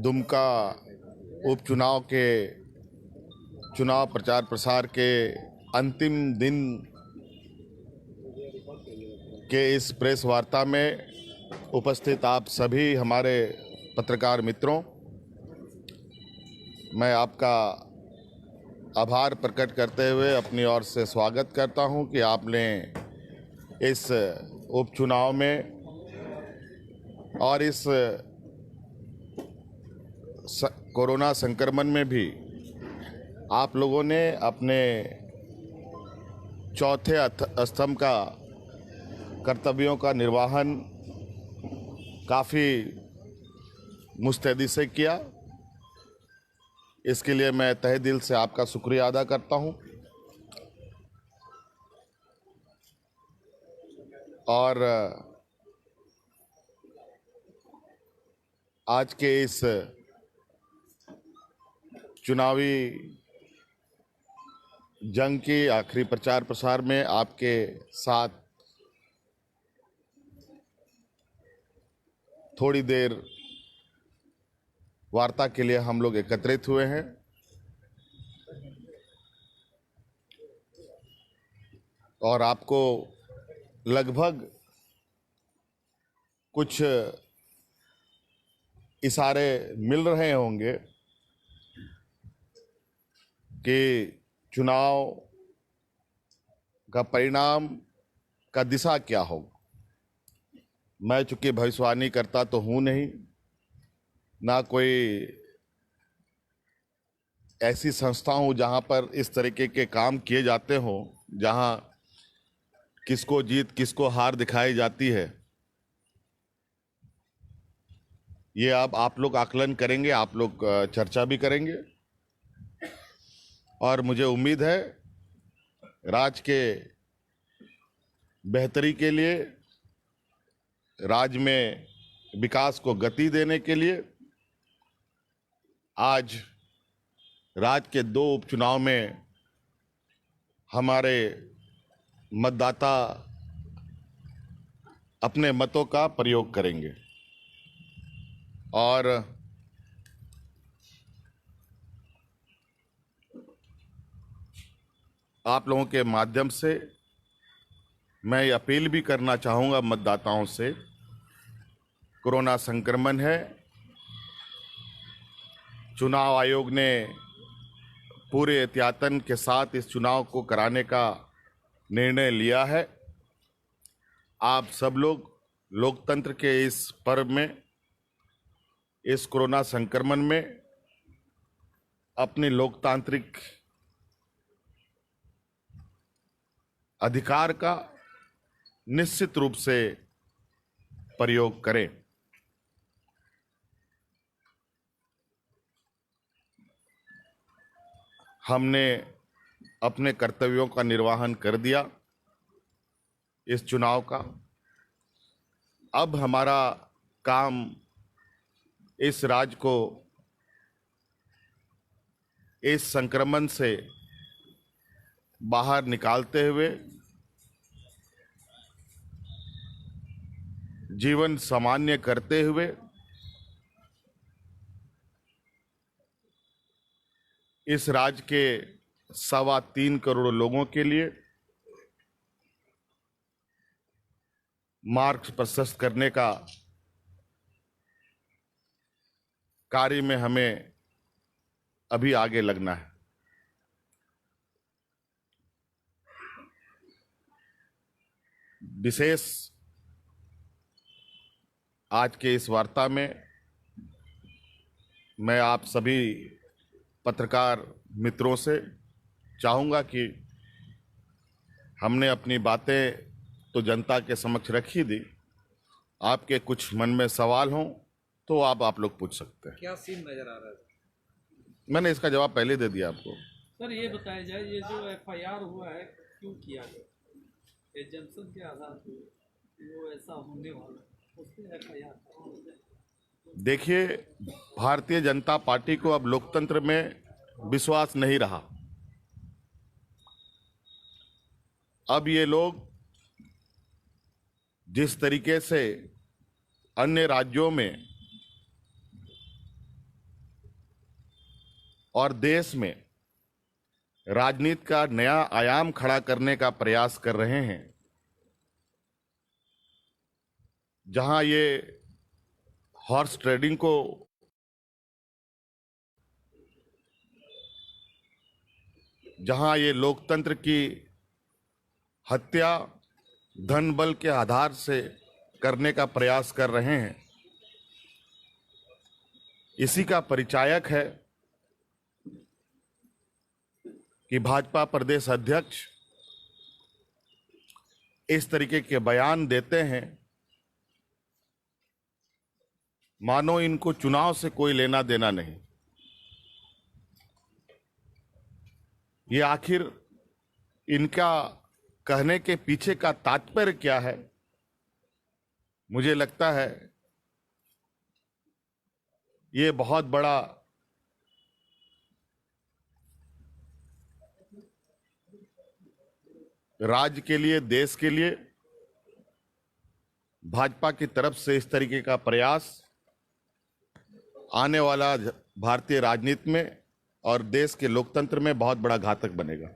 दुमका उपचुनाव के चुनाव प्रचार प्रसार के अंतिम दिन के इस प्रेस वार्ता में उपस्थित आप सभी हमारे पत्रकार मित्रों, मैं आपका आभार प्रकट करते हुए अपनी ओर से स्वागत करता हूं कि आपने इस उपचुनाव में और इस कोरोना संक्रमण में भी आप लोगों ने अपने चौथे स्तंभ का कर्तव्यों का निर्वहन काफ़ी मुस्तैदी से किया। इसके लिए मैं तहे दिल से आपका शुक्रिया अदा करता हूं। और आज के इस चुनावी जंग की आखिरी प्रचार प्रसार में आपके साथ थोड़ी देर वार्ता के लिए हम लोग एकत्रित हुए हैं। और आपको लगभग कुछ इशारे मिल रहे होंगे कि चुनाव का परिणाम का दिशा क्या होगा। मैं चूंकि भविष्यवाणी करता तो हूं नहीं, ना कोई ऐसी संस्था हूं जहां पर इस तरीके के काम किए जाते हों, जहां किसको जीत किसको हार दिखाई जाती है। ये अब आप लोग आकलन करेंगे, आप लोग चर्चा भी करेंगे। और मुझे उम्मीद है राज्य के बेहतरी के लिए, राज्य में विकास को गति देने के लिए आज राज्य के 2 उपचुनाव में हमारे मतदाता अपने मतों का प्रयोग करेंगे। और आप लोगों के माध्यम से मैं ये अपील भी करना चाहूँगा मतदाताओं से, कोरोना संक्रमण है, चुनाव आयोग ने पूरे एहतियातन के साथ इस चुनाव को कराने का निर्णय लिया है। आप सब लोग लोकतंत्र के इस पर्व में, इस कोरोना संक्रमण में अपने लोकतांत्रिक अधिकार का निश्चित रूप से प्रयोग करें। हमने अपने कर्तव्यों का निर्वहन कर दिया इस चुनाव का। अब हमारा काम इस राज्य को इस संक्रमण से बाहर निकालते हुए जीवन सामान्य करते हुए इस राज्य के 3.25 करोड़ लोगों के लिए मार्ग प्रशस्त करने का कार्य में हमें अभी आगे लगना है। विशेष आज के इस वार्ता में मैं आप सभी पत्रकार मित्रों से चाहूँगा कि हमने अपनी बातें तो जनता के समक्ष रखी दी। आपके कुछ मन में सवाल हों तो आप लोग पूछ सकते हैं। क्या सीन नजर आ रहा है? मैंने इसका जवाब पहले दे दिया आपको। सर ये बताया जाए, ये जो FIR हुआ है क्यों किया गया? एजेंशन के आधार पर वो ऐसा होने वाला है, उस पर FIR। देखिए, भारतीय जनता पार्टी को अब लोकतंत्र में विश्वास नहीं रहा। अब ये लोग जिस तरीके से अन्य राज्यों में और देश में राजनीति का नया आयाम खड़ा करने का प्रयास कर रहे हैं, जहां ये हॉर्स ट्रेडिंग को जहां ये लोकतंत्र की हत्या धन बल के आधार से करने का प्रयास कर रहे हैं। इसी का परिचायक है कि भाजपा प्रदेश अध्यक्ष इस तरीके के बयान देते हैं मानो इनको चुनाव से कोई लेना देना नहीं। ये आखिर इनका कहने के पीछे का तात्पर्य क्या है? मुझे लगता है ये बहुत बड़ा राज्य के लिए, देश के लिए भाजपा की तरफ से इस तरीके का प्रयास आने वाला भारतीय राजनीति में और देश के लोकतंत्र में बहुत बड़ा घातक बनेगा।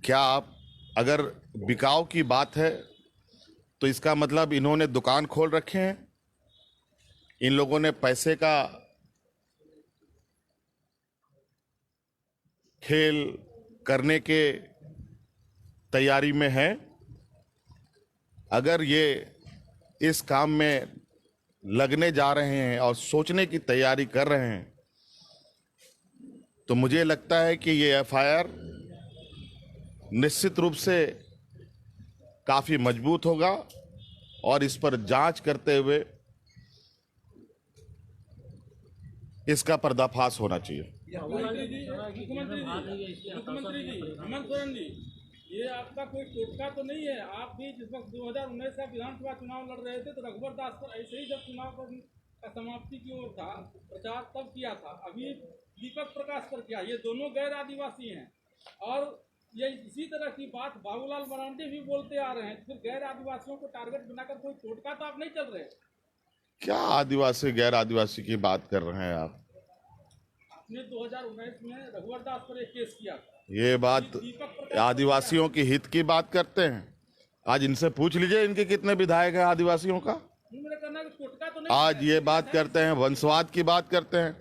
क्या आप, अगर बिकाऊ की बात है तो इसका मतलब इन्होंने दुकान खोल रखे हैं, इन लोगों ने पैसे का खेल करने के तैयारी में है। अगर ये इस काम में लगने जा रहे हैं और सोचने की तैयारी कर रहे हैं तो मुझे लगता है कि ये एफआईआर निश्चित रूप से काफी मजबूत होगा और इस पर जांच करते हुए इसका पर्दाफाश होना चाहिए। मुख्यमंत्री जी, हेमंत सोरेन जी, ये आपका कोई टोटका तो नहीं है? आप भी जिस वक्त 2019 का विधानसभा चुनाव लड़ रहे थे तो रघुवर दास पर ऐसे ही जब चुनाव का समाप्ति की ओर था प्रचार तब किया था, अभी दीपक प्रकाश पर किया। ये दोनों गैर आदिवासी हैं और ये इसी तरह की बात बाबूलाल मरांडी भी बोलते आ रहे हैं। फिर गैर आदिवासियों को टारगेट बनाकर कोई टोटका तो आप नहीं चल रहे? क्या आदिवासी गैर आदिवासी की बात कर रहे हैं आप? आपने 2019 में रघुवर दास पर एक केस किया था। ये बात आदिवासियों की हित की बात करते हैं। आज इनसे पूछ लीजिए इनके कितने विधायक हैं आदिवासियों का। मेरा कहना है कि टोटका तो नहीं। आज ये बात करते हैं, वंशवाद की बात करते हैं।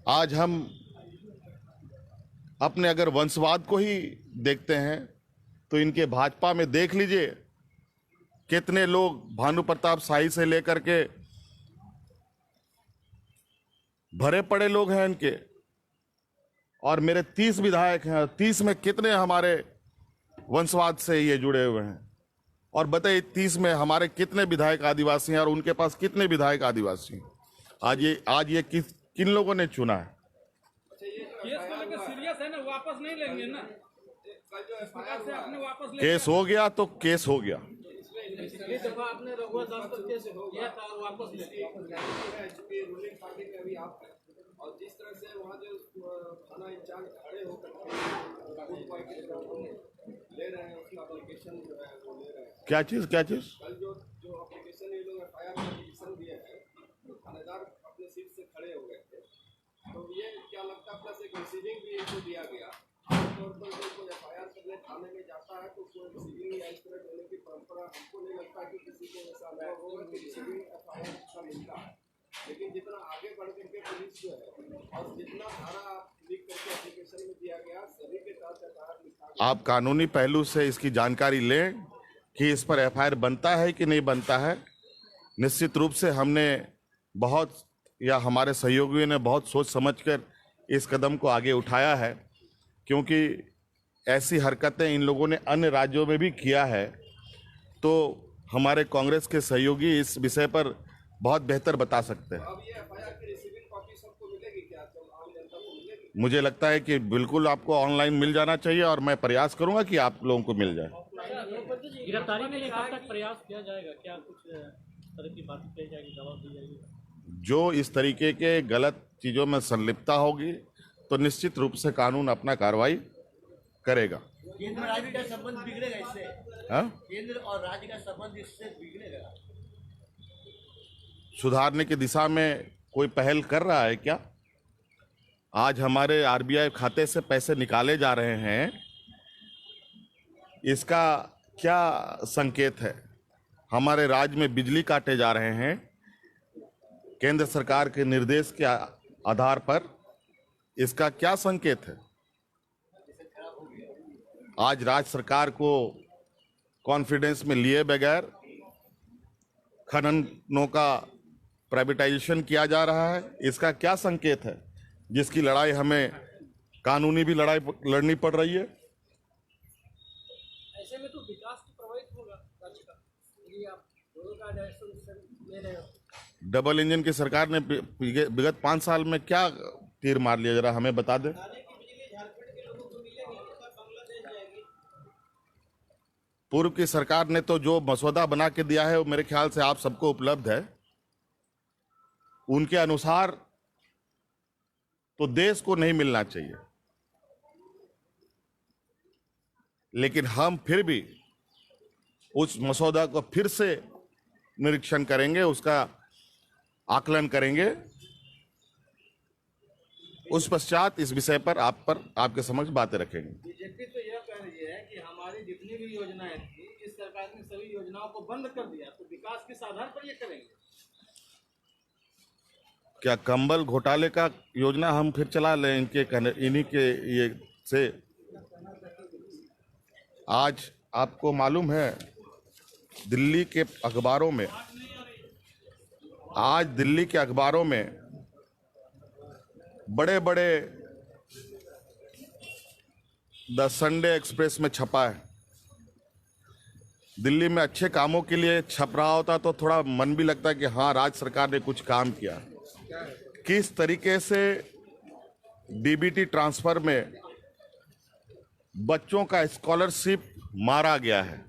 आज हम अपने अगर वंशवाद को ही देखते हैं तो इनके भाजपा में देख लीजिए कितने लोग भानु प्रताप शाही से लेकर के भरे पड़े लोग हैं इनके। और मेरे 30 विधायक हैं, 30 में कितने हमारे वंशवाद से ये जुड़े हुए हैं। और बताइए 30 में हमारे कितने विधायक आदिवासी हैं और उनके पास कितने विधायक आदिवासी हैं। आज ये किन लोगों ने चुना है? केस को लेकर सीरियस है ना, वापस नहीं लेंगे ना? इस प्रकार से आपने वापस ले केस हो गया तो केस हो गया। ये दफा आपने रघुवर दास पर केस किया था और वापस ले लिया। रूलिंग पार्टी में अभी आप हैं और जिस तरह से वहाँ जो थाना इंचार्ज खड़े होकर ले रहे हैं, उसका एप्लीकेशन जो है वो ले रहे हैं। क्या चीज? कल जो एप्लीकेशन ये लोग एफआईआर में एप्लीकेशन दिए हैं, थानेदार अपने सीट से खड़े हो गए थे, तो ये क्या लगता है प्लस एक रिसीविंग भी इनको दिया गया। आमतौर पर जब कोई एफआईआर करने थाने में जाता है तो कोई रिसीविंग या इस तरह देने की परंपरा हमको नहीं लगता कि किसी को ऐसा अनुभव होगा कि रिसीविंग एफआईआर का मिलता है। लेकिन जितना आगे बढ़ करके पुलिस जो है और जितना धारा लिख करके एप्लीकेशन में दिया गया सभी के साथ एफआईआर लिखा गया। आप कानूनी पहलू से इसकी जानकारी लें कि इस पर एफआईआर बनता है कि नहीं बनता है। निश्चित रूप से हमने बहुत, या हमारे सहयोगियों ने बहुत सोच समझकर इस कदम को आगे उठाया है, क्योंकि ऐसी हरकतें इन लोगों ने अन्य राज्यों में भी किया है। तो हमारे कांग्रेस के सहयोगी इस विषय पर बहुत बेहतर बता सकते हैं। अब ये एफआईआर की रिसीविंग कॉपी सबको मिलेगी क्या? तो आम जनता को मिलेगी? मुझे लगता है कि बिल्कुल आपको ऑनलाइन मिल जाना चाहिए और मैं प्रयास करूंगा कि आप लोगों को मिल जाए। गिरफ्तारी के लिए कब तक प्रयास किया जाएगा? क्या कुछ तरह की बात कही जाएगी, दबाव दी जाएगी? जो इस तरीके के गलत चीज़ों में संलिप्तता होगी तो निश्चित रूप से कानून अपना कार्रवाई करेगा। केंद्र राज्य का संबंध बिगड़ेगा इससे। हाँ? केंद्र और राज्य का संबंध इससे बिगड़ेगा। सुधारने की दिशा में कोई पहल कर रहा है क्या? आज हमारे आरबीआई खाते से पैसे निकाले जा रहे हैं, इसका क्या संकेत है? हमारे राज्य में बिजली काटे जा रहे हैं केंद्र सरकार के निर्देश के आधार पर, इसका क्या संकेत है? आज राज्य सरकार को कॉन्फिडेंस में लिए बगैर खननों का प्राइवेटाइजेशन किया जा रहा है, इसका क्या संकेत है? जिसकी लड़ाई हमें कानूनी भी लड़ाई लड़नी पड़ रही है। ऐसे में तो विकास तो प्रभावित होगा राज्य का, यदि आप दोनों का डायरेक्शन ले रहे हो। डबल इंजन की सरकार ने विगत 5 साल में क्या तीर मार लिया, जरा हमें बता दें। पूर्व की सरकार ने तो जो मसौदा बना के दिया है वो मेरे ख्याल से आप सबको उपलब्ध है। उनके अनुसार तो देश को नहीं मिलना चाहिए, लेकिन हम फिर भी उस मसौदा को फिर से निरीक्षण करेंगे, उसका आकलन करेंगे। उस पश्चात इस विषय पर आपके समक्ष बातें रखेंगे। बीजेपी तो यह कह रही है कि हमारी जितनी भी योजनाएं थी, इस सरकार ने सभी योजनाओं को बंद कर दिया, तो विकास किस आधार पर ये करेंगे? क्या कंबल घोटाले का योजना हम फिर चला लें इन्हीं के ये से? आज आपको मालूम है दिल्ली के अखबारों में, आज दिल्ली के अखबारों में बड़े बड़े द संडे एक्सप्रेस में छपा है। दिल्ली में अच्छे कामों के लिए छप रहा होता तो थोड़ा मन भी लगता कि हाँ, राज्य सरकार ने कुछ काम किया। किस तरीके से डीबीटी ट्रांसफर में बच्चों का स्कॉलरशिप मारा गया है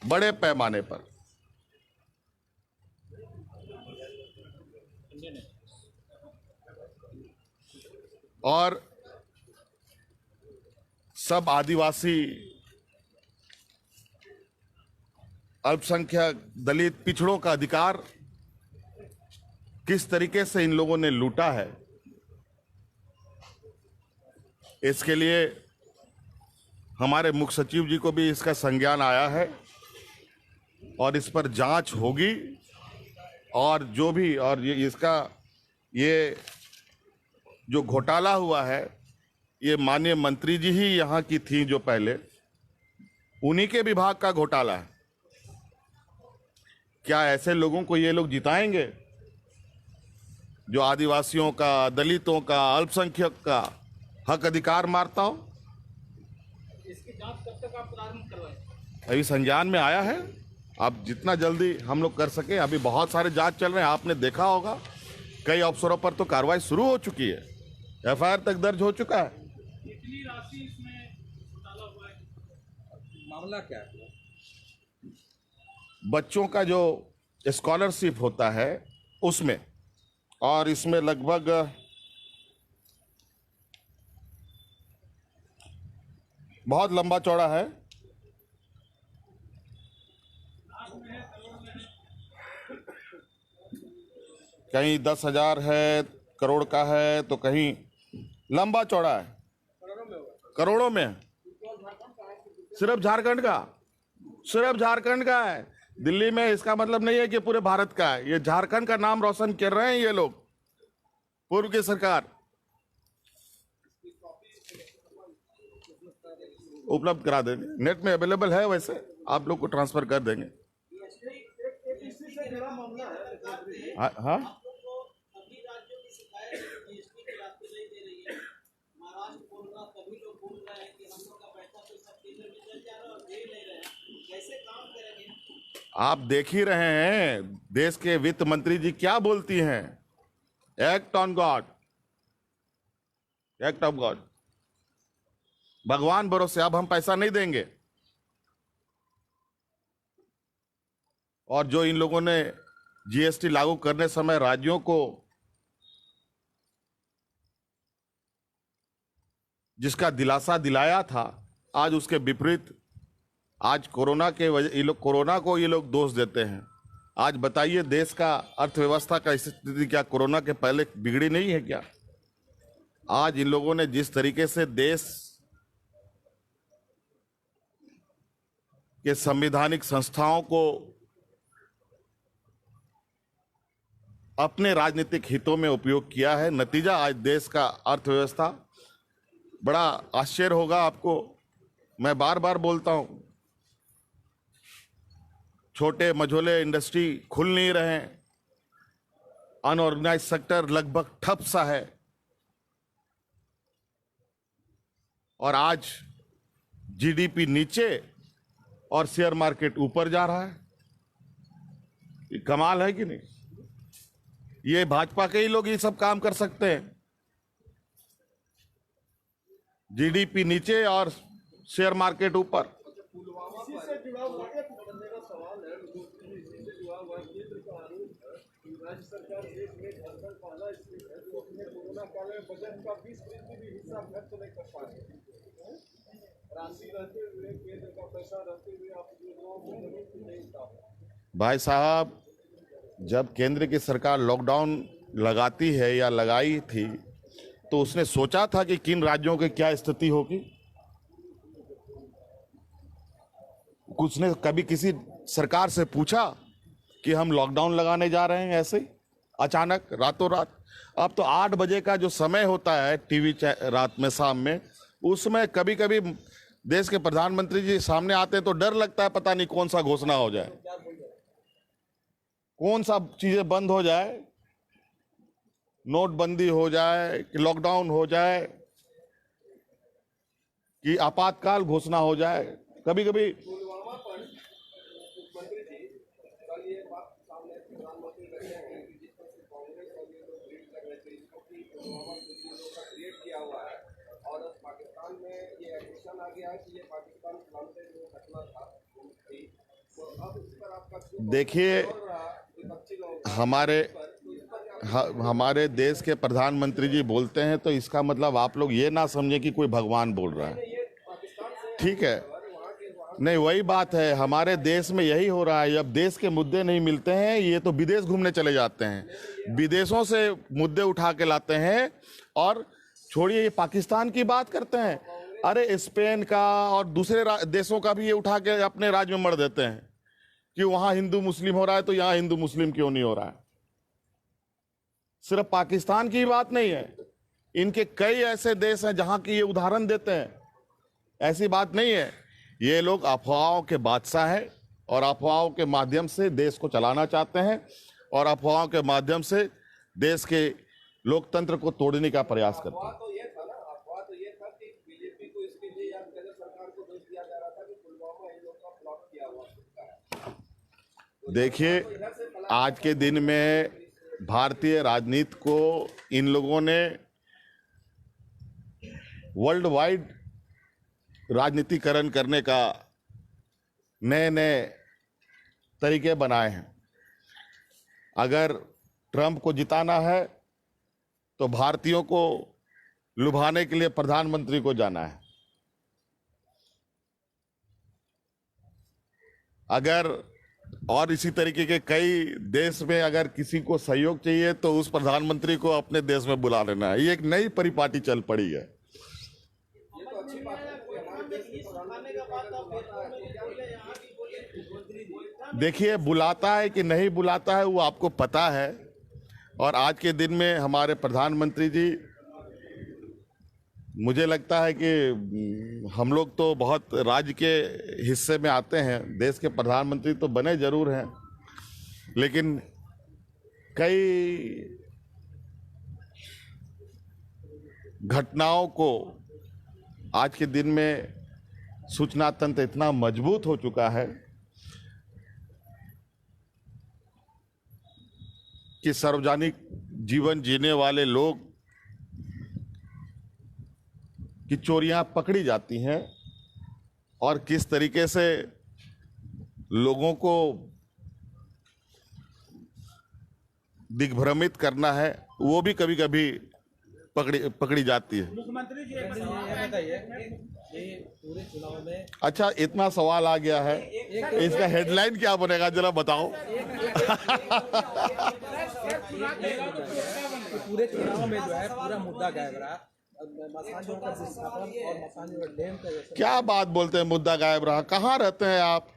बड़े पैमाने पर। और सब आदिवासी, अल्पसंख्यक, दलित, पिछड़ों का अधिकार किस तरीके से इन लोगों ने लूटा है, इसके लिए हमारे मुख्य सचिव जी को भी इसका संज्ञान आया है और इस पर जांच होगी। और जो भी ये जो घोटाला हुआ है, ये माननीय मंत्री जी ही यहाँ की थी जो पहले, उन्हीं के विभाग का घोटाला है। क्या ऐसे लोगों को ये लोग जिताएंगे जो आदिवासियों का, दलितों का, अल्पसंख्यक का हक अधिकार मारता हो? इसकी जांच कब तक आप प्रारंभ करवाएं? अभी संज्ञान में आया है, आप जितना जल्दी हम लोग कर सके। अभी बहुत सारे जांच चल रहे हैं, आपने देखा होगा कई अफसरों पर तो कार्रवाई शुरू हो चुकी है, एफआईआर तक दर्ज हो चुका है। कितनी राशि इसमें घोटाला हुआ है? मामला क्या है? बच्चों का जो स्कॉलरशिप होता है उसमें, और इसमें लगभग बहुत लंबा चौड़ा है। कहीं 10,000 है, करोड़ का है, तो कहीं लंबा चौड़ा है, करोड़ों में। सिर्फ झारखंड का है। दिल्ली में इसका मतलब नहीं है कि पूरे भारत का है। ये झारखंड का नाम रोशन कर रहे हैं ये लोग, पूर्व की सरकार। उपलब्ध करा देंगे, नेट में अवेलेबल है, वैसे आप लोग को ट्रांसफर कर देंगे। हाँ, हाँ? आप देख ही रहे हैं देश के वित्त मंत्री जी क्या बोलती हैं, act on God, act of God, भगवान भरोसे अब हम पैसा नहीं देंगे। और जो इन लोगों ने जीएसटी लागू करने समय राज्यों को जिसका दिलासा दिलाया था, आज उसके विपरीत आज कोरोना के वजह, ये लोग कोरोना को ये लोग दोष देते हैं। आज बताइए, देश का अर्थव्यवस्था का स्थिति क्या कोरोना के पहले बिगड़ी नहीं है क्या? आज इन लोगों ने जिस तरीके से देश के संवैधानिक संस्थाओं को अपने राजनीतिक हितों में उपयोग किया है, नतीजा आज देश का अर्थव्यवस्था, बड़ा आश्चर्य होगा आपको, मैं बार बार बोलता हूं, छोटे मझोले इंडस्ट्री खुल नहीं रहे हैं, अनऑर्गेनाइज सेक्टर लगभग ठप सा है, और आज जीडीपी नीचे और शेयर मार्केट ऊपर जा रहा है। ये कमाल है कि नहीं? ये भाजपा के ही लोग ये सब काम कर सकते हैं। जीडीपी नीचे और शेयर मार्केट ऊपर। इसी से जुड़ा हुआ एक बंदे का सवाल है, इसी से जुड़ा हुआ केंद्र का आरोप है कि राज्य सरकार देश में झारखंड पहला स्टेट है जो अपने कोरोना काल में बजट का 20% भी हिस्सा खर्च नहीं कर पा रहे। राशि रहते हुए, केंद्र का पैसा रहते हुए आप योजनाओं को नहीं उठा। भाई साहब, जब केंद्र की सरकार लॉकडाउन लगाती है या लगाई थी, तो उसने सोचा था कि किन राज्यों की क्या स्थिति होगी? उसने कभी किसी सरकार से पूछा कि हम लॉकडाउन लगाने जा रहे हैं ऐसे ही अचानक रातों रात? अब तो 8 बजे का जो समय होता है टीवी रात में, शाम में, उसमें कभी कभी देश के प्रधानमंत्री जी सामने आते हैं तो डर लगता है, पता नहीं कौन सा घोषणा हो जाए, कौन सा चीजें बंद हो जाए, नोटबंदी हो जाए कि लॉकडाउन हो जाए कि आपातकाल घोषणा हो जाए। कभी कभी पुलवामा पर मुख्यमंत्री जी कल ये बात सामने प्रधानमंत्री रखे हैं कि जिस तरह से कांग्रेस और ये लोग लीड कर रहे थे इसको कि पुलवामा को चीजों का क्रिएट किया हुआ है, और पाकिस्तान में ये एडमिशन आ गया है कि ये पाकिस्तान प्लांटे जो घटना था थी, तो अब इस पर आपका देखिए, हमारे देश के प्रधानमंत्री जी बोलते हैं तो इसका मतलब आप लोग ये ना समझे कि कोई भगवान बोल रहा है, ठीक है? नहीं, वही बात है, हमारे देश में यही हो रहा है। जब देश के मुद्दे नहीं मिलते हैं, ये तो विदेश घूमने चले जाते हैं, विदेशों से मुद्दे उठा के लाते हैं, और छोड़िए ये पाकिस्तान की बात करते हैं, अरे स्पेन का और दूसरे देशों का भी ये उठा के अपने राज्य में मर देते हैं कि वहां हिंदू मुस्लिम हो रहा है तो यहां हिंदू मुस्लिम क्यों नहीं हो रहा है। सिर्फ पाकिस्तान की बात नहीं है, इनके कई ऐसे देश हैं जहां की ये उदाहरण देते हैं। ऐसी बात नहीं है, ये लोग अफवाहों के बादशाह हैं और अफवाहों के माध्यम से देश को चलाना चाहते हैं, और अफवाहों के माध्यम से देश के लोकतंत्र को तोड़ने का प्रयास करते हैं। तो ये था ना, अफवाह तो ये था कि बीजेपी को इसके लिए या केंद्र सरकार को दोष दिया जा रहा था कि पुलवामा इन लोग का प्लॉट किया हुआ है। देखिए, आज के दिन में भारतीय राजनीति को इन लोगों ने वर्ल्ड वाइड राजनीतिकरण करने का नए नए तरीके बनाए हैं। अगर ट्रंप को जिताना है तो भारतीयों को लुभाने के लिए प्रधानमंत्री को जाना है। अगर और इसी तरीके के कई देश में अगर किसी को सहयोग चाहिए तो उस प्रधानमंत्री को अपने देश में बुला लेना है। ये एक नई परिपाटी चल पड़ी है। देखिए, बुलाता है कि नहीं बुलाता है वो आपको पता है, और आज के दिन में हमारे प्रधानमंत्री जी, मुझे लगता है कि हम लोग तो बहुत राज्य के हिस्से में आते हैं, देश के प्रधानमंत्री तो बने जरूर हैं, लेकिन कई घटनाओं को आज के दिन में सूचना तंत्र इतना मजबूत हो चुका है कि सार्वजनिक जीवन जीने वाले लोग की चोरियां पकड़ी जाती हैं, और किस तरीके से लोगों को दिग्भ्रमित करना है वो भी कभी कभी पकड़ी जाती है। मुख्यमंत्री जी एक सवाल ये बताइए, ये पूरे चुनाव में अच्छा, इतना सवाल आ गया है, इसका हेडलाइन क्या बनेगा जरा बताओ। पूरे चुनाव में जो है पूरा मुद्दा गायब रहा, मसाजों का विस्थापन और मसाजों का डैम का जैसे। क्या बात बोलते हैं मुद्दा गायब रहा? कहाँ रहते हैं आप?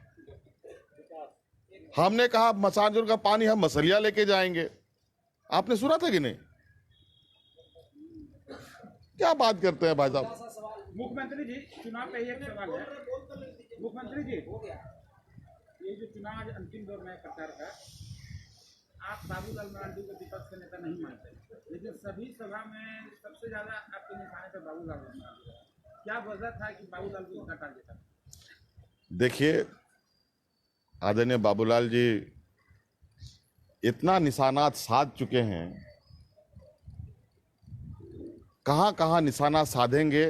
हमने कहा मसाजों का पानी हम मसलिया लेके जाएंगे, आपने सुना था कि नहीं? क्या बात करते हैं भाई साहब? मुख्यमंत्री जी चुनाव पे एक सवाल है, मुख्यमंत्री जी ये जो चुनाव आज अंतिम दौर में प्रचार का, आप बाबूलाल मरांडी को विपक्ष के नेता नहीं मानते, लेकिन सभी सभा में सबसे ज्यादा आपके निशाने पे बाबूलाल मरांडी, क्या वजह था कि बाबूलाल को इतना टारगेट था? देखिए आदरणीय बाबूलाल जी इतना निशानात साध चुके हैं, कहां कहां निशाना साधेंगे,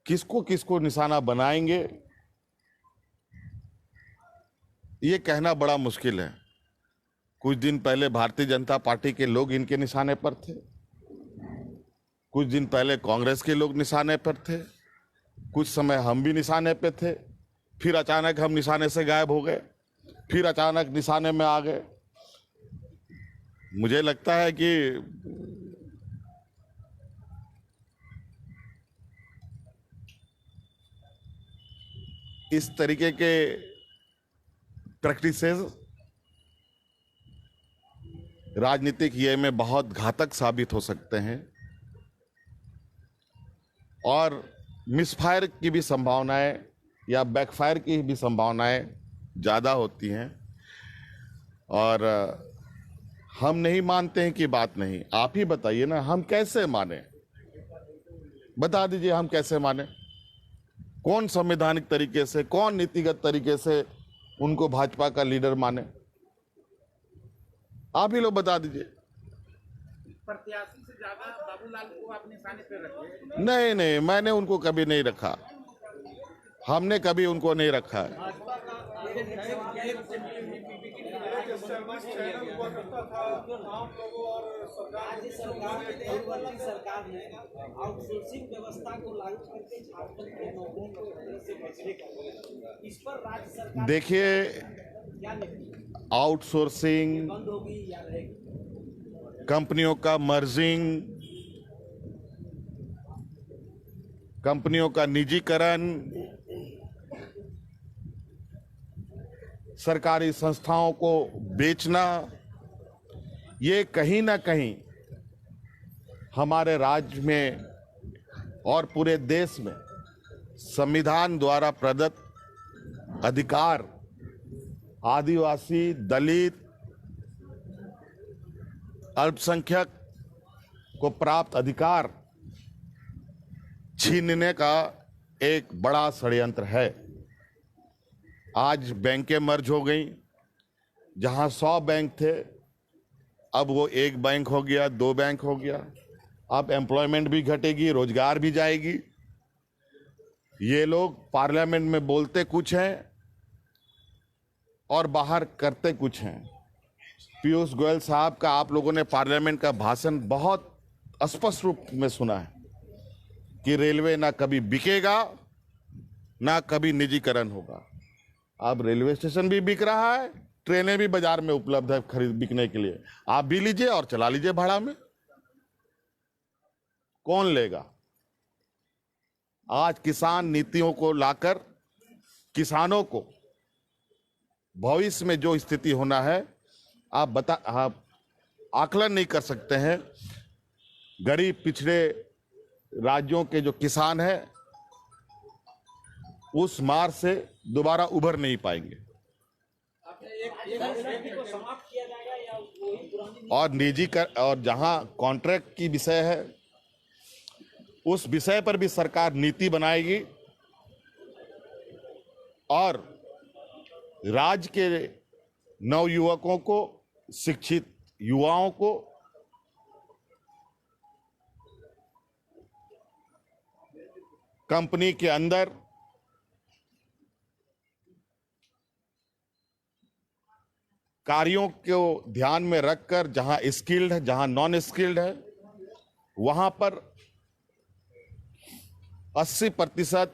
किसको किसको निशाना बनाएंगे, ये कहना बड़ा मुश्किल है। कुछ दिन पहले भारतीय जनता पार्टी के लोग इनके निशाने पर थे, कुछ दिन पहले कांग्रेस के लोग निशाने पर थे, कुछ समय हम भी निशाने पे थे, फिर अचानक हम निशाने से गायब हो गए, फिर अचानक निशाने में आ गए। मुझे लगता है कि इस तरीके के प्रैक्टिसेस राजनीतिक ये में बहुत घातक साबित हो सकते हैं और मिसफायर की भी संभावनाएं या बैकफायर की भी संभावनाएं ज़्यादा होती हैं। और हम नहीं मानते हैं कि बात नहीं, आप ही बताइए ना, हम कैसे माने? बता दीजिए हम कैसे माने? कौन संवैधानिक तरीके से, कौन नीतिगत तरीके से उनको भाजपा का लीडर माने? आप ही लोग बता दीजिए। प्रत्याशी से ज्यादा बाबूलाल को आप निशाने पे रखे? नहीं नहीं, मैंने उनको कभी नहीं रखा, हमने कभी उनको नहीं रखा है। राज्य सरकार ने आउटसोर्सिंग व्यवस्था को लागू करके झारखंड के नौकरियों को एक तरह से बचने का, इस पर राज्य सरकार देखिए क्या नहीं आउटसोर्सिंग, बंद होगी या रहेगी? कंपनियों का मर्जिंग, कंपनियों का निजीकरण, सरकारी संस्थाओं को बेचना, ये कहीं ना कहीं हमारे राज्य में और पूरे देश में संविधान द्वारा प्रदत्त अधिकार, आदिवासी, दलित, अल्पसंख्यक को प्राप्त अधिकार छीनने का एक बड़ा षड्यंत्र है। आज बैंकें मर्ज हो गई, जहां 100 बैंक थे अब वो 1 बैंक हो गया, 2 बैंक हो गया। अब एम्प्लॉयमेंट भी घटेगी, रोजगार भी जाएगी। ये लोग पार्लियामेंट में बोलते कुछ हैं और बाहर करते कुछ हैं। पीयूष गोयल साहब का आप लोगों ने पार्लियामेंट का भाषण बहुत स्पष्ट रूप में सुना है कि रेलवे ना कभी बिकेगा ना कभी निजीकरण होगा। अब रेलवे स्टेशन भी बिक रहा है, ट्रेनें भी बाजार में उपलब्ध है खरीद बिकने के लिए, आप भी लीजिए और चला लीजिए भाड़ा में। कौन लेगा? आज किसान नीतियों को लाकर किसानों को भविष्य में जो स्थिति होना है आप आकलन नहीं कर सकते हैं। गरीब पिछड़े राज्यों के जो किसान हैं उस मार से दोबारा उभर नहीं पाएंगे। को समाप्त किया जाएगा या वही पुरानी? और जहां कॉन्ट्रैक्ट की विषय है उस विषय पर भी सरकार नीति बनाएगी और राज्य के नवयुवकों को, शिक्षित युवाओं को कंपनी के अंदर कार्यों को ध्यान में रखकर जहां स्किल्ड है, जहां नॉन स्किल्ड है, वहां पर 80%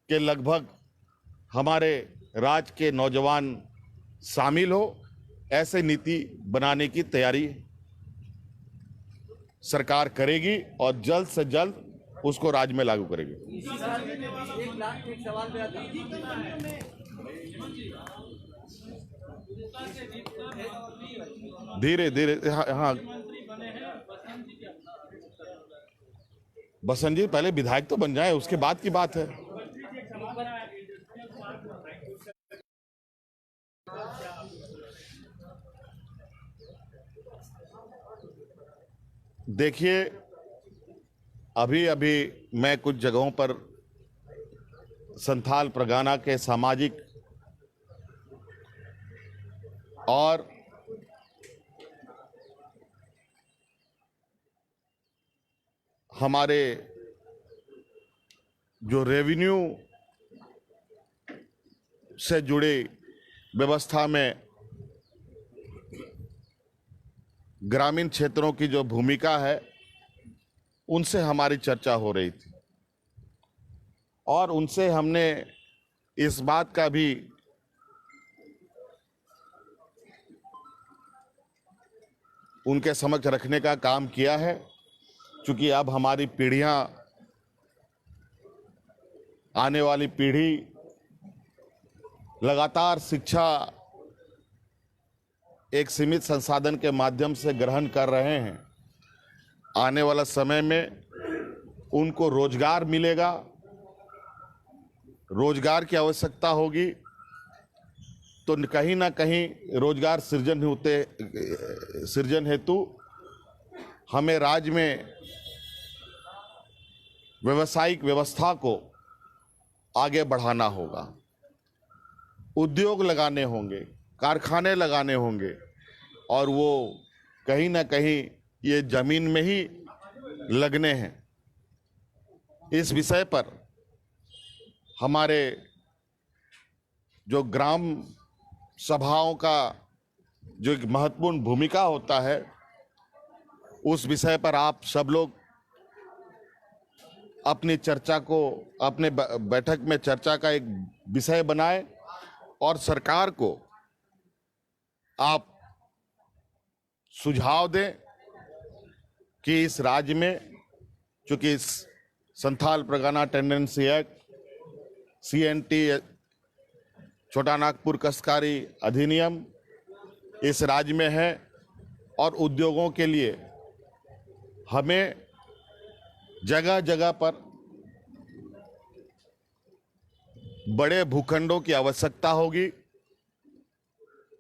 के लगभग हमारे राज्य के नौजवान शामिल हो, ऐसे नीति बनाने की तैयारी सरकार करेगी और जल्द से जल्द उसको राज्य में लागू करेगी। एक सवाल मेरा था। धीरे धीरे, हाँ, बसंत जी पहले विधायक तो बन जाए, उसके बाद की बात है। देखिए, अभी अभी मैं कुछ जगहों पर संथाल परगना के सामाजिक और हमारे जो रेवेन्यू से जुड़े व्यवस्था में ग्रामीण क्षेत्रों की जो भूमिका है, उनसे हमारी चर्चा हो रही थी और उनसे हमने इस बात का भी उनके समक्ष रखने का काम किया है, क्योंकि अब हमारी पीढ़ियां, आने वाली पीढ़ी लगातार शिक्षा एक सीमित संसाधन के माध्यम से ग्रहण कर रहे हैं। आने वाला समय में उनको रोजगार मिलेगा, रोजगार की आवश्यकता होगी, तो कहीं ना कहीं रोजगार सृजन हेतु हमें राज्य में व्यावसायिक व्यवस्था को आगे बढ़ाना होगा। उद्योग लगाने होंगे, कारखाने लगाने होंगे और वो कहीं ना कहीं ये जमीन में ही लगने हैं। इस विषय पर हमारे जो ग्राम सभाओं का जो एक महत्वपूर्ण भूमिका होता है, उस विषय पर आप सब लोग अपनी चर्चा को, अपने बैठक में चर्चा का एक विषय बनाएं और सरकार को आप सुझाव दें कि इस राज्य में, चूंकि इस Santhal Pargana tendency act, CNT, छोटा नागपुर कस्कारी अधिनियम इस राज्य में है और उद्योगों के लिए हमें जगह जगह पर बड़े भूखंडों की आवश्यकता होगी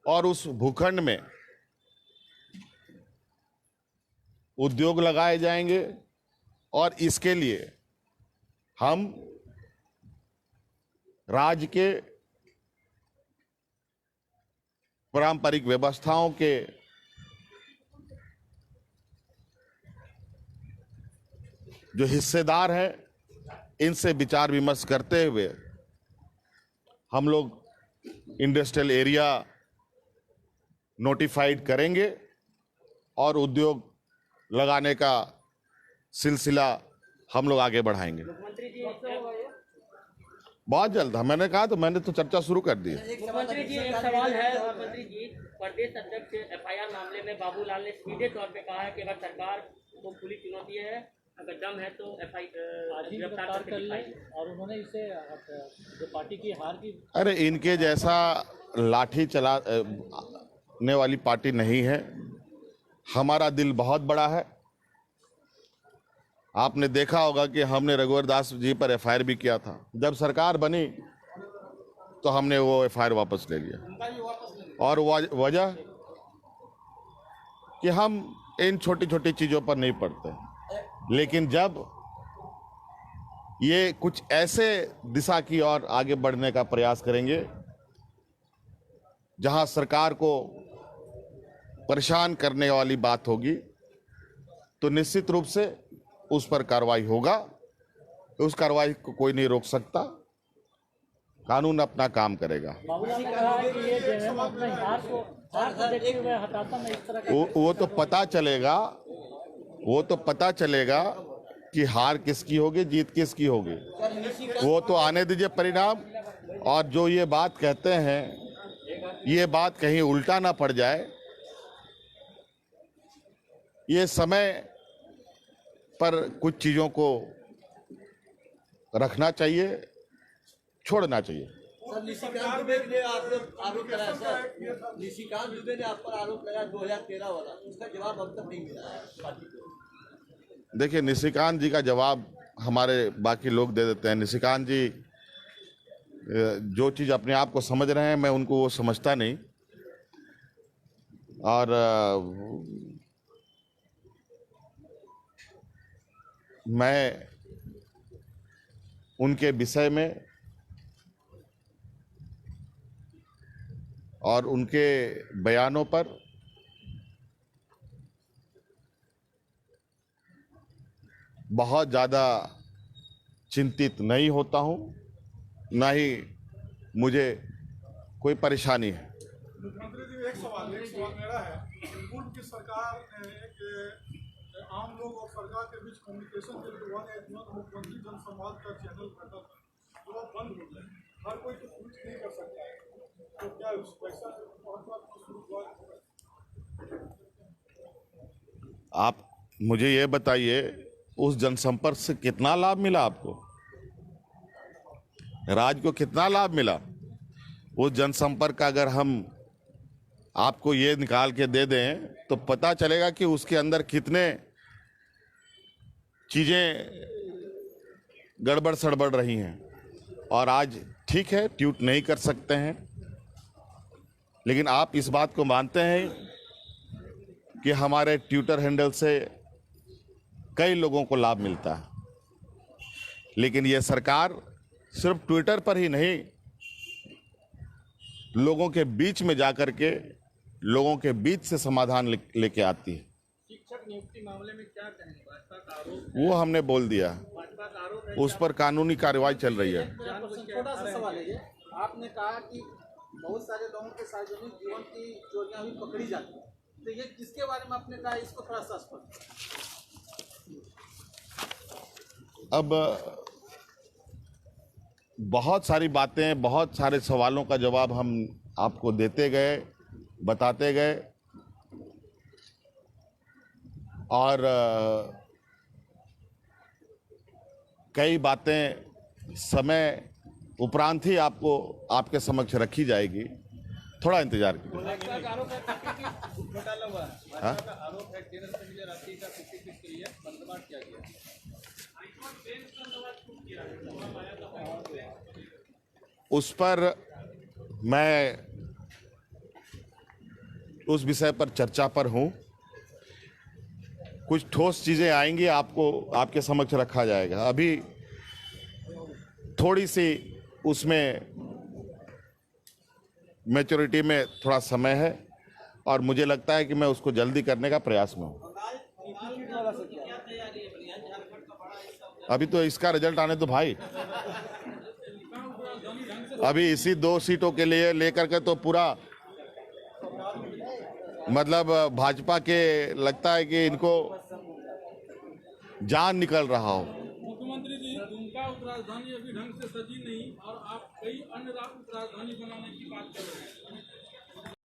और उस भूखंड में उद्योग लगाए जाएंगे और इसके लिए हम राज्य के पारंपरिक व्यवस्थाओं के जो हिस्सेदार हैं, इनसे विचार विमर्श करते हुए हम लोग इंडस्ट्रियल एरिया नोटिफाइड करेंगे और उद्योग लगाने का सिलसिला हम लोग आगे बढ़ाएंगे। मुख्यमंत्री जी बहुत जल्द, मैंने कहा तो मैंने तो चर्चा शुरू कर दी। मुख्यमंत्री जी एक सवाल है। मुख्यमंत्री जी, प्रदेश अध्यक्ष FIR मामले में बाबूलाल ने सीधे तौर पे कहा है कि अगर सरकार को खुली चुनौती है, अगर दम है तो गिरफ्तार कर लीजिए। और उन्होंने इसे जो पार्टी की हार की, अरे इनके जैसा लाठी चलाने वाली पार्टी नहीं है। हमारा दिल बहुत बड़ा है। आपने देखा होगा कि हमने रघुवर दास जी पर FIR भी किया था। जब सरकार बनी तो हमने वो FIR वापस ले लिया और वजह कि हम इन छोटी छोटी चीज़ों पर नहीं पड़ते, लेकिन जब ये कुछ ऐसे दिशा की ओर आगे बढ़ने का प्रयास करेंगे जहां सरकार को परेशान करने वाली बात होगी, तो निश्चित रूप से उस पर कार्रवाई होगा। उस कार्रवाई को कोई नहीं रोक सकता कानून अपना काम करेगा। बाबूलाल ने कहा है कि ये जो है मैं अपने हार को देखते हुए हटाता मैं इस तरह का वो तो पता चलेगा कि हार किसकी होगी, जीत किसकी होगी। वो तो आने दीजिए परिणाम। और जो ये बात कहते हैं, ये बात कहीं उल्टा ना पड़ जाए। ये समय पर कुछ चीजों को रखना चाहिए, छोड़ना चाहिए। सर निशिकांत दुबे ने आरोप लगाया सर, निशिकांत दुबे ने आप पर आरोप लगाया 2013 वाला, उसका जवाब अब तक नहीं मिला है पार्टी को। देखिए, निशिकांत जी का जवाब हमारे बाकी लोग दे देते हैं। निशिकांत जी जो चीज़ अपने आप को समझ रहे हैं, मैं उनको वो समझता नहीं। और मैं उनके विषय में और उनके बयानों पर बहुत ज़्यादा चिंतित नहीं होता हूँ, ना ही मुझे कोई परेशानी है। मुख्यमंत्री जी, एक सवाल मेरा है। पूर्व की सरकार ने एक आम लोग और सरकार के बीच कम्युनिकेशन के लिए 181 मुख्यमंत्री जनसंवाद का चैनल रहता था, जो अब बंद हो गया। हर कोई तो कुछ नहीं कर सकता है, तो क्या पैसा शुरू हुआ? आप मुझे ये बताइए, उस जनसंपर्क से कितना लाभ मिला आपको? राज्य को कितना लाभ मिला? उस जनसंपर्क का अगर हम आपको ये निकाल के दे दें तो पता चलेगा कि उसके अंदर कितने चीजें गड़बड़ सड़बड़ रही हैं। और आज ठीक है, ट्वीट नहीं कर सकते हैं, लेकिन आप इस बात को मानते हैं कि हमारे ट्विटर हैंडल से कई लोगों को लाभ मिलता है। लेकिन ये सरकार सिर्फ ट्विटर पर ही नहीं, लोगों के बीच में जाकर के लोगों के बीच से समाधान लेके आती है। शिक्षक नियुक्ति मामले में क्या कहेंगे? भाजपा का आरोप, वो हमने बोल दिया, भाजपा का आरोप है। उस पर कानूनी कार्रवाई चल रही है। छोटा सा सवाल है ये, आपने कहा कि बहुत सारे लोगों के सार्वजनिक जीवन की चोरियां भी पकड़ी जाती है, तो ये किसके बारे में आपने कहा, इसको थोड़ा सा स्पष्ट। अब बहुत सारी बातें, बहुत सारे सवालों का जवाब हम आपको देते गए, बताते गए, और कई बातें समय उपरांत ही आपको आपके समक्ष रखी जाएगी। थोड़ा इंतजार कीजिए। भाजपा का आरोप है कि घोटाला हुआ है। हाँ? भाजपा का आरोप है केंद्र से मिले राशि का 50-50 के लिए बंदोबस्त किया गया। उस पर मैं उस विषय पर चर्चा पर हूं। कुछ ठोस चीजें आएंगी, आपको आपके समक्ष रखा जाएगा। अभी थोड़ी सी उसमें मैच्योरिटी में थोड़ा समय है, और मुझे लगता है कि मैं उसको जल्दी करने का प्रयास में हूं। अभी तो इसका रिजल्ट आने दो भाई। अभी इसी 2 सीटों के लिए लेकर के तो पूरा मतलब भाजपा के लगता है कि इनको जान निकल रहा हो। मुख्यमंत्री जी, दुमका उपराजधानी अभी ढंग से सजी नहीं और आप कई अन्य उपराजधानी बनाने की बात कर रहे हैं।